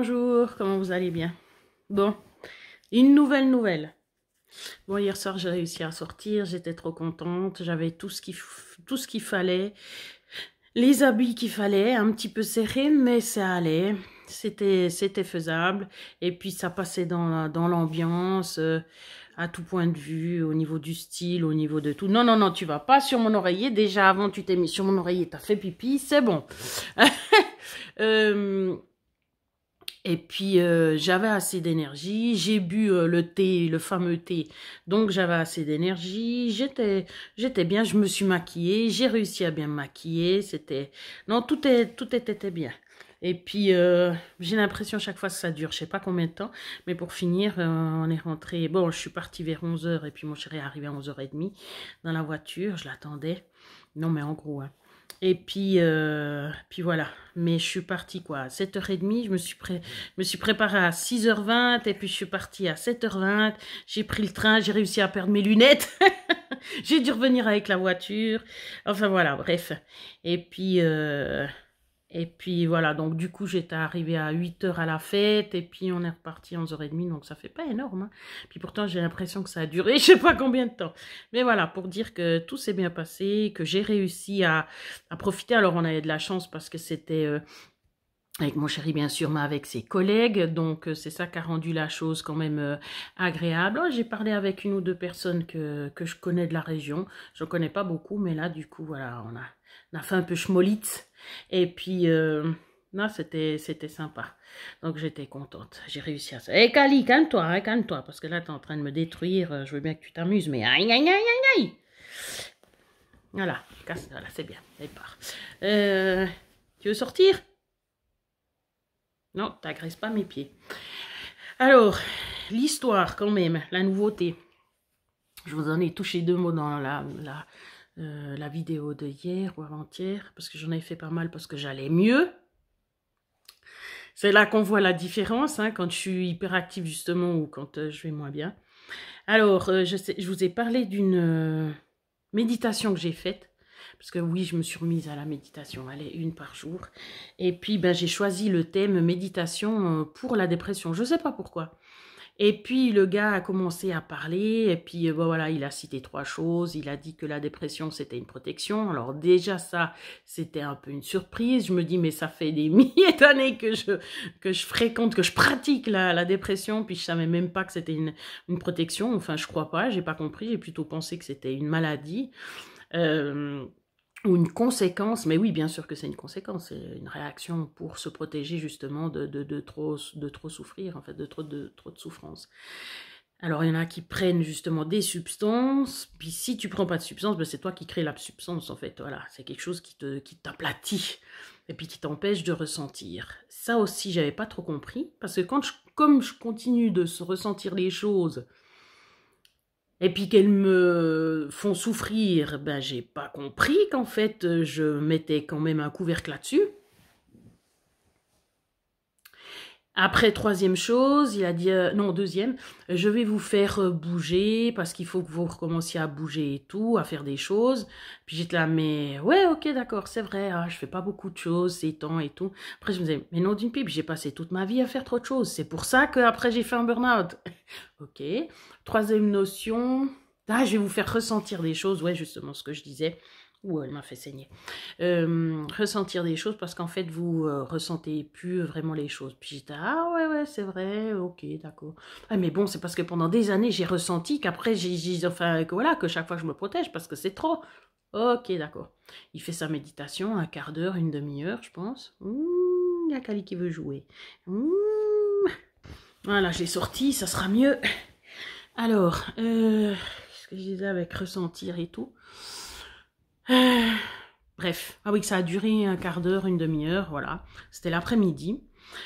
bonjour, comment vous allez bien? Bon, une nouvelle. Bon, hier soir, j'ai réussi à sortir, j'étais trop contente, j'avais tout ce qu'il fallait, les habits qu'il fallait, un petit peu serrés, mais ça allait, c'était faisable, et puis ça passait dans l'ambiance, à tout point de vue, au niveau du style, au niveau de tout. Non, non, non, tu vas pas sur mon oreiller, déjà avant tu t'es mis sur mon oreiller, t'as fait pipi, c'est bon. Et puis, j'avais assez d'énergie. J'ai bu le thé, le fameux thé. Donc, j'avais assez d'énergie. J'étais bien. Je me suis maquillée. J'ai réussi à bien me maquiller. Non, tout était bien. Et puis, j'ai l'impression chaque fois que ça dure, je sais pas combien de temps. Mais pour finir, on est rentré. Bon, je suis partie vers 11 h et puis mon chéri est arrivé à 11 h 30 dans la voiture. Je l'attendais. Non, mais en gros, hein. Et puis voilà. Mais je suis partie quoi, à 7 h 30. Je me suis préparée à 6 h 20 et puis je suis partie à 7 h 20. J'ai pris le train, j'ai réussi à perdre mes lunettes. J'ai dû revenir avec la voiture. Enfin voilà, bref. Et puis, voilà, donc du coup j'étais arrivée à 8 h à la fête et puis on est reparti à 11 h 30, donc ça fait pas énorme, hein. Puis pourtant j'ai l'impression que ça a duré je sais pas combien de temps. Mais voilà, pour dire que tout s'est bien passé, que j'ai réussi à profiter. Alors on avait de la chance parce que c'était avec mon chéri bien sûr, mais avec ses collègues, donc c'est ça qui a rendu la chose quand même agréable. Oh, j'ai parlé avec une ou deux personnes que je connais de la région, je ne connais pas beaucoup, mais là du coup voilà, on a fait un peu schmolitz, et puis non, c'était sympa, donc j'étais contente, j'ai réussi à ça. Hé Kali, calme-toi, hein, calme-toi, parce que là tu es en train de me détruire, je veux bien que tu t'amuses, mais aïe aïe aïe aïe aïe. Voilà, voilà, c'est bien, elle part. Tu veux sortir? Non, t'agresses pas mes pieds. Alors, l'histoire quand même, la nouveauté. Je vous en ai touché deux mots dans la vidéo de hier ou avant-hier, parce que j'en ai fait pas mal parce que j'allais mieux. C'est là qu'on voit la différence, hein, quand je suis hyperactive justement ou quand je vais moins bien. Alors, je vous ai parlé d'une méditation que j'ai faite. Parce que oui, je me suis remise à la méditation, allez, une par jour. Et puis, ben, j'ai choisi le thème méditation pour la dépression. Je ne sais pas pourquoi. Et puis, le gars a commencé à parler. Et puis, ben, voilà, il a cité 3 choses. Il a dit que la dépression, c'était une protection. Alors déjà, ça, c'était un peu une surprise. Je me dis, mais ça fait des milliers d'années que je fréquente, que je pratique la dépression. Puis, je ne savais même pas que c'était une protection. Enfin, je crois pas, j'ai pas compris. J'ai plutôt pensé que c'était une maladie. Ou une conséquence, mais oui, bien sûr que c'est une conséquence, c'est une réaction pour se protéger justement de trop souffrir, en fait, de trop de souffrance. Alors, il y en a qui prennent justement des substances, puis si tu prends pas de substance, ben c'est toi qui crée la substance, en fait, voilà, c'est quelque chose qui t'aplatit, et puis qui t'empêche de ressentir. Ça aussi, j'avais pas trop compris, parce que comme je continue de se ressentir les choses, et puis qu'elles me font souffrir, ben j'ai pas compris qu'en fait je mettais quand même un couvercle là-dessus. Après, troisième chose, il a dit, non, deuxième, je vais vous faire bouger parce qu'il faut que vous recommenciez à bouger et tout, à faire des choses. Puis j'étais là, mais ouais, ok, d'accord, c'est vrai, hein, je fais pas beaucoup de choses ces temps et tout. Après, je me disais, mais non d'une pipe, j'ai passé toute ma vie à faire trop de choses. C'est pour ça qu'après, j'ai fait un burn-out. Ok. Troisième notion, je vais vous faire ressentir des choses, ouais, justement, ce que je disais. Ouh, elle m'a fait saigner. Ressentir des choses parce qu'en fait, vous ressentez plus vraiment les choses. Puis j'étais, ah ouais, c'est vrai, ok, d'accord. Ah, mais bon, c'est parce que pendant des années, j'ai ressenti qu'après, enfin, que voilà, que chaque fois, je me protège parce que c'est trop. Ok, d'accord. Il fait sa méditation, un quart d'heure, une demi-heure, je pense. Il y a Kali qui veut jouer. Voilà, je l'ai sorti, ça sera mieux. Alors, ce que je disais avec ressentir et tout. Bref, ah oui, que ça a duré un quart d'heure, une demi-heure, voilà. C'était l'après-midi.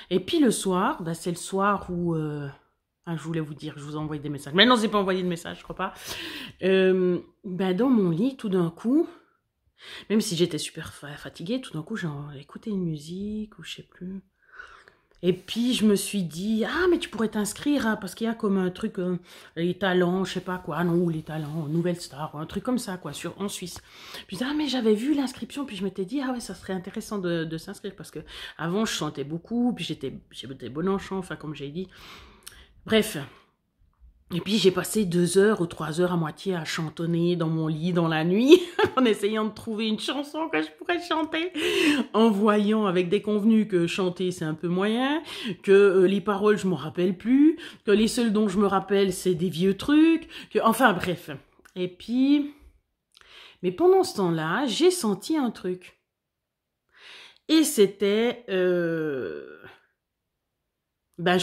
Et puis le soir, bah, c'est le soir où... je voulais vous dire, je vous ai envoyé des messages. Mais non, je n'ai pas envoyé de messages, je crois pas. Bah, dans mon lit, tout d'un coup, même si j'étais super fatiguée, tout d'un coup, j'ai écouté une musique, ou je sais plus. Et puis, je me suis dit, ah, mais tu pourrais t'inscrire, hein, parce qu'il y a comme un truc, les talents, je sais pas quoi, non, ou les talents, Nouvelle Star, ou un truc comme ça, quoi, en Suisse. Puis, ah, mais j'avais vu l'inscription, puis je m'étais dit, ah ouais, ça serait intéressant de s'inscrire, parce que avant je chantais beaucoup, puis j'étais bonne en chant, enfin, comme j'ai dit. Bref. Et puis j'ai passé 2 heures ou 3 heures à moitié à chantonner dans mon lit dans la nuit, en essayant de trouver une chanson que je pourrais chanter, en voyant avec des convenus que chanter c'est un peu moyen, que les paroles je m'en rappelle plus, que les seuls dont je me rappelle c'est des vieux trucs, que enfin bref. Et puis, mais pendant ce temps-là, j'ai senti un truc. Et c'était, je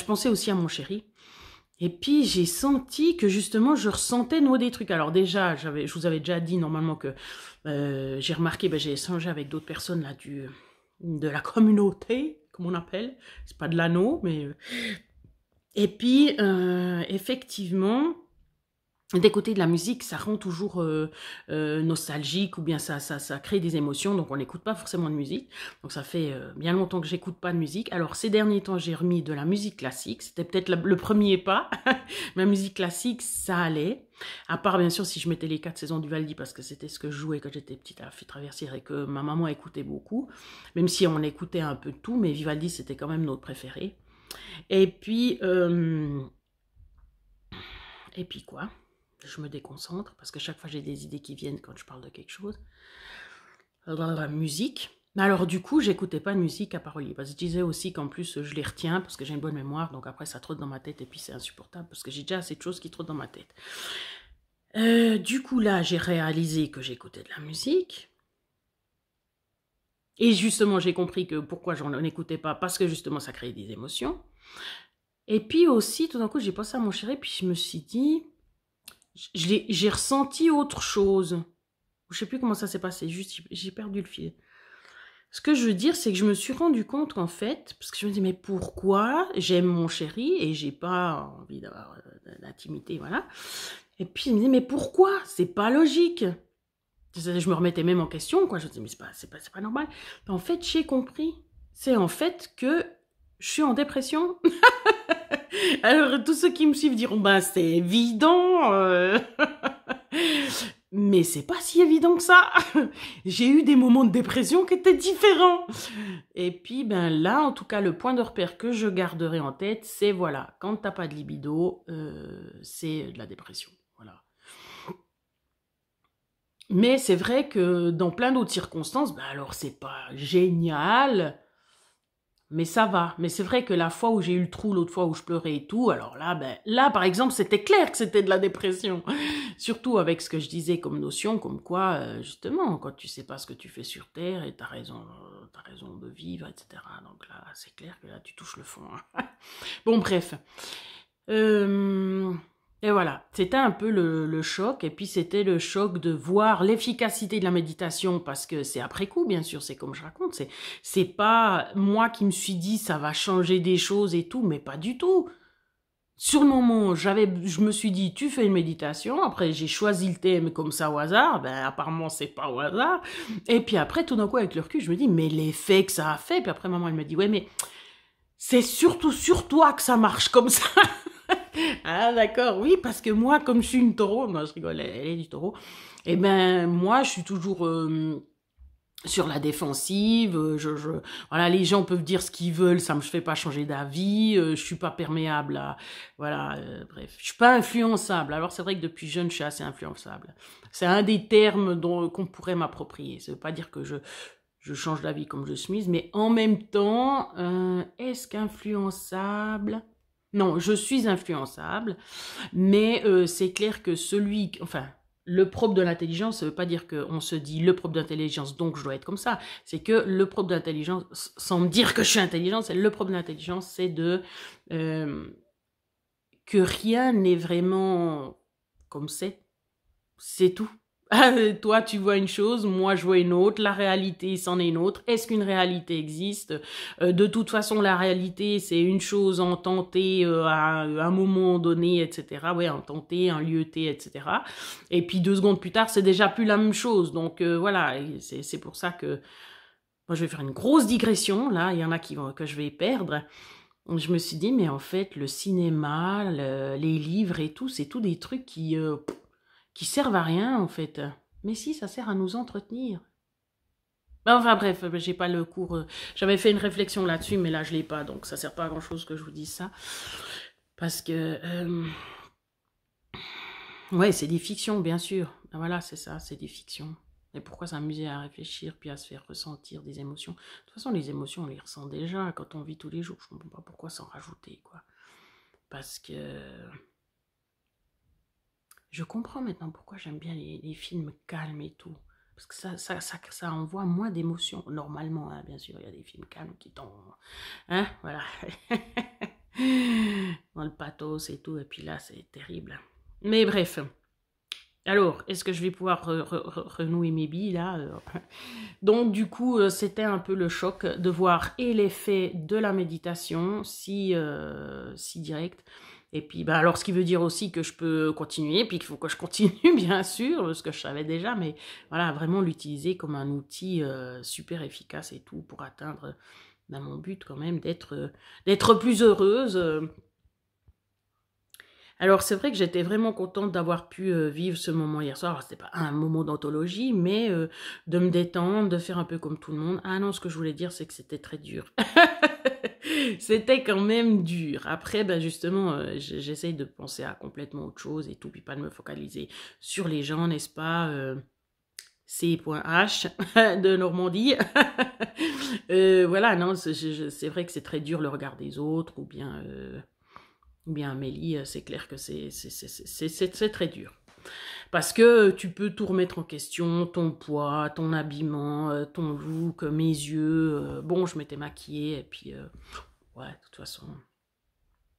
pensais aussi à mon chéri. Et puis, j'ai senti que justement, je ressentais des trucs. Alors déjà, je vous avais déjà dit normalement que j'ai remarqué, j'ai échangé avec d'autres personnes là de la communauté, comme on appelle. C'est pas de l'anneau, mais... Et puis, effectivement... d'écouter de la musique, ça rend toujours nostalgique ou bien ça crée des émotions, donc on n'écoute pas forcément de musique. Donc ça fait bien longtemps que j'écoute pas de musique. Alors ces derniers temps, j'ai remis de la musique classique. C'était peut-être le premier pas. Ma musique classique, ça allait. À part bien sûr si je mettais les 4 saisons du Vivaldi parce que c'était ce que je jouais quand j'étais petite à la Fille Traversière et que ma maman écoutait beaucoup. Même si on écoutait un peu de tout, mais Vivaldi c'était quand même notre préféré. Et puis quoi? Je me déconcentre parce que chaque fois j'ai des idées qui viennent quand je parle de quelque chose. La musique. Alors du coup, j'écoutais pas de musique à parole libre. Je disais aussi qu'en plus, je les retiens parce que j'ai une bonne mémoire. Donc après, ça trotte dans ma tête et puis c'est insupportable parce que j'ai déjà assez de choses qui trottent dans ma tête. Du coup, là, j'ai réalisé que j'écoutais de la musique. Et justement, j'ai compris que pourquoi j'en écoutais pas, parce que justement, ça créait des émotions. Et puis aussi, tout d'un coup, j'ai pensé à mon chéri, puis je me suis dit... J'ai ressenti autre chose. Je sais plus comment ça s'est passé, juste j'ai perdu le fil. Ce que je veux dire, c'est que je me suis rendu compte qu'en fait, parce que je me dis, mais pourquoi j'aime mon chéri et j'ai pas envie d'avoir d'intimité, voilà. Et puis je me dis, mais pourquoi? C'est pas logique. Je me remettais même en question, quoi. Je me dis, mais c'est pas normal. Mais en fait, j'ai compris. C'est en fait que je suis en dépression. Alors, tous ceux qui me suivent diront, c'est évident. Mais c'est pas si évident que ça. J'ai eu des moments de dépression qui étaient différents. Et puis, là, en tout cas, le point de repère que je garderai en tête, c'est voilà, quand t'as pas de libido, c'est de la dépression. Voilà. Mais c'est vrai que dans plein d'autres circonstances, alors c'est pas génial. Mais ça va. Mais c'est vrai que la fois où j'ai eu le trou, l'autre fois où je pleurais et tout, alors là, là, par exemple, c'était clair que c'était de la dépression. Surtout avec ce que je disais comme notion, comme quoi, justement, quand tu sais pas ce que tu fais sur Terre et t'as raison de vivre, etc. Donc là, c'est clair que là, tu touches le fond. Hein. Bon, bref. Et voilà, c'était un peu le choc, et puis c'était le choc de voir l'efficacité de la méditation, parce que c'est après coup, bien sûr, c'est comme je raconte, c'est pas moi qui me suis dit ça va changer des choses et tout, mais pas du tout. Sur le moment, je me suis dit, tu fais une méditation, après j'ai choisi le thème comme ça au hasard, apparemment c'est pas au hasard, et puis après, tout d'un coup, avec le recul, je me dis, mais l'effet que ça a fait, puis après maman, elle me dit, ouais, mais c'est surtout sur toi que ça marche comme ça. Ah d'accord, oui, parce que moi, comme je suis une taureau, non je rigole, elle est du taureau, et moi je suis toujours sur la défensive, voilà, les gens peuvent dire ce qu'ils veulent, ça me fait pas changer d'avis, je suis pas perméable à, voilà, bref, je suis pas influençable, alors c'est vrai que depuis jeune je suis assez influençable, c'est un des termes qu'on pourrait m'approprier, ça veut pas dire que je change d'avis comme je suis, mais en même temps, est-ce qu'influençable? Non, je suis influençable, mais c'est clair que le propre de l'intelligence, ça ne veut pas dire qu'on se dit le propre d'intelligence, donc je dois être comme ça. C'est que le propre d'intelligence, sans me dire que je suis intelligente, le propre d'intelligence, c'est que rien n'est vraiment comme c'est tout. Toi, tu vois une chose, moi, je vois une autre, la réalité, c'en est une autre. Est-ce qu'une réalité existe? De toute façon, la réalité, c'est une chose en tenté à un moment donné, etc. Oui, en tenté, un lieu T, etc. Et puis 2 secondes plus tard, c'est déjà plus la même chose. Donc voilà, c'est pour ça que... Moi, je vais faire une grosse digression, là, il y en a que je vais perdre. Je me suis dit, mais en fait, le cinéma, les livres et tout, c'est tout des trucs qui servent à rien, en fait. Mais si, ça sert à nous entretenir. Enfin bref, j'ai pas le cours. J'avais fait une réflexion là-dessus, mais là, je l'ai pas, donc ça sert pas à grand-chose que je vous dise ça. Parce que... ouais, c'est des fictions, bien sûr. Ah, voilà, c'est ça, c'est des fictions. Et pourquoi s'amuser à réfléchir puis à se faire ressentir des émotions? De toute façon, les émotions, on les ressent déjà quand on vit tous les jours. Je ne comprends pas pourquoi s'en rajouter, quoi. Parce que je comprends maintenant pourquoi j'aime bien les films calmes et tout. Parce que ça envoie moins d'émotions. Normalement, hein, bien sûr, il y a des films calmes qui tombent. Hein, voilà. Dans le pathos et tout. Et puis là, c'est terrible. Mais bref. Alors, est-ce que je vais pouvoir renouer mes billes là? Donc, du coup, c'était un peu le choc de voir et l'effet de la méditation si direct. Et puis, bah, alors, ce qui veut dire aussi que je peux continuer, puis qu'il faut que je continue, bien sûr, ce que je savais déjà, mais voilà, vraiment l'utiliser comme un outil super efficace et tout pour atteindre mon but quand même d'être plus heureuse. Alors, c'est vrai que j'étais vraiment contente d'avoir pu vivre ce moment hier soir. C'était pas un moment d'anthologie, mais de me détendre, de faire un peu comme tout le monde. Ah non, ce que je voulais dire, c'est que c'était très dur. C'était quand même dur. Après, ben justement, j'essaye de penser à complètement autre chose et tout, puis pas de me focaliser sur les gens, n'est-ce pas C.H de Normandie. Voilà, non, c'est vrai que c'est très dur le regard des autres, ou bien Amélie, c'est clair que c'est très dur. Parce que tu peux tout remettre en question, ton poids, ton habillement, ton look, mes yeux. Bon, je m'étais maquillée, et puis, ouais, de toute façon.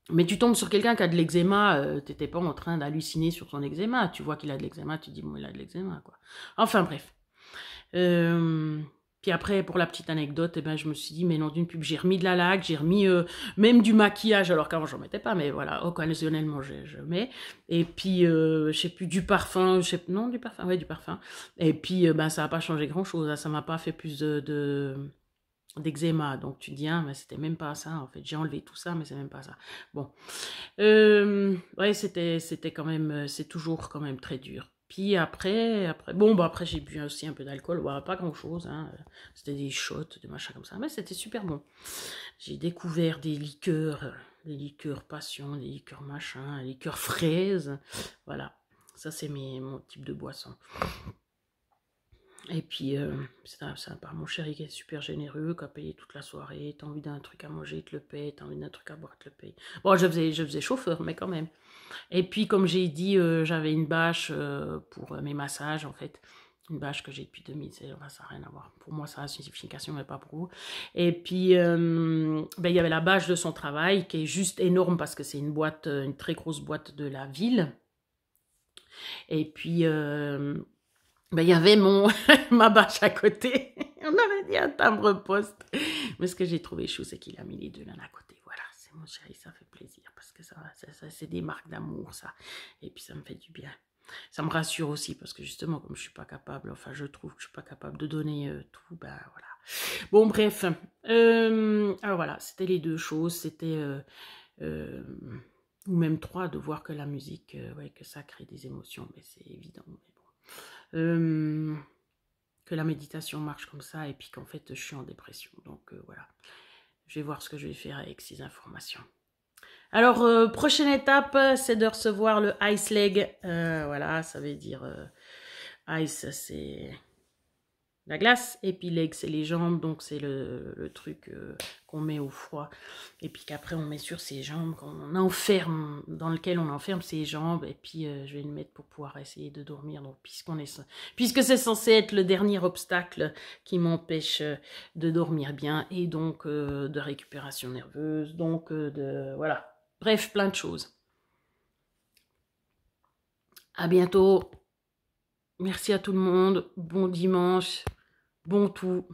Mais tu tombes sur quelqu'un qui a de l'eczéma, t'étais pas en train d'halluciner sur son eczéma. Tu vois qu'il a de l'eczéma, tu dis, bon, il a de l'eczéma, quoi. Enfin, bref. Puis après, pour la petite anecdote, eh ben, je me suis dit, mais non, d'une pub, j'ai remis de la laque, j'ai remis même du maquillage, alors qu'avant, j'en mettais pas, mais voilà, occasionnellement, je mets. Et puis, je sais plus, du parfum, non, du parfum, ouais, du parfum. Et puis, ben, ça n'a pas changé grand-chose, hein, ça m'a pas fait plus d'eczéma. Donc, tu te dis, ah, mais c'était même pas ça, en fait. J'ai enlevé tout ça, mais c'est même pas ça. Bon. Ouais, c'était quand même, c'est toujours quand même très dur. Puis après, bon, bah après j'ai bu aussi un peu d'alcool, bah, pas grand chose, hein. C'était des shots, des machins comme ça, mais c'était super bon. J'ai découvert des liqueurs passion, des liqueurs machin, des liqueurs fraises, voilà. Ça c'est mon type de boisson. Et puis, c'est sympa. Mon chéri qui est super généreux, qui a payé toute la soirée. T'as envie d'un truc à manger, il te le paye. T'as envie d'un truc à boire, il te le paye. Bon, je faisais chauffeur, mais quand même. Et puis, comme j'ai dit, j'avais une bâche pour mes massages, en fait. Une bâche que j'ai depuis 2016, enfin, ça n'a rien à voir. Pour moi, ça a une signification, mais pas pour vous. Et puis, ben, il y avait la bâche de son travail, qui est juste énorme, parce que c'est une boîte, une très grosse boîte de la ville. Et puis... ben, il y avait ma bâche à côté. On aurait dit un timbre-poste. Mais ce que j'ai trouvé chou, c'est qu'il a mis les deux l'un à côté. Voilà, c'est mon chéri, ça fait plaisir. Parce que ça c'est des marques d'amour, ça. Et puis ça me fait du bien. Ça me rassure aussi, parce que justement, comme je suis pas capable, enfin je trouve que je suis pas capable de donner tout, ben voilà. Bon, bref. Alors voilà, c'était les deux choses. C'était... ou même trois, de voir que la musique, ouais, que ça crée des émotions. Mais c'est évident, mais bon. Que la méditation marche comme ça et puis qu'en fait je suis en dépression. Donc voilà, je vais voir ce que je vais faire avec ces informations. Alors, prochaine étape, c'est de recevoir le ice leg. Voilà, ça veut dire ice, c'est la glace, et puis leg, c'est les jambes, donc c'est le truc qu'on met au froid, et puis qu'après on met sur ses jambes, qu'on enferme, dans lequel on enferme ses jambes, et puis je vais le mettre pour pouvoir essayer de dormir, donc puisque c'est censé être le dernier obstacle qui m'empêche de dormir bien, et donc de récupération nerveuse, donc voilà, bref, plein de choses. À bientôt, merci à tout le monde, bon dimanche, bon tout.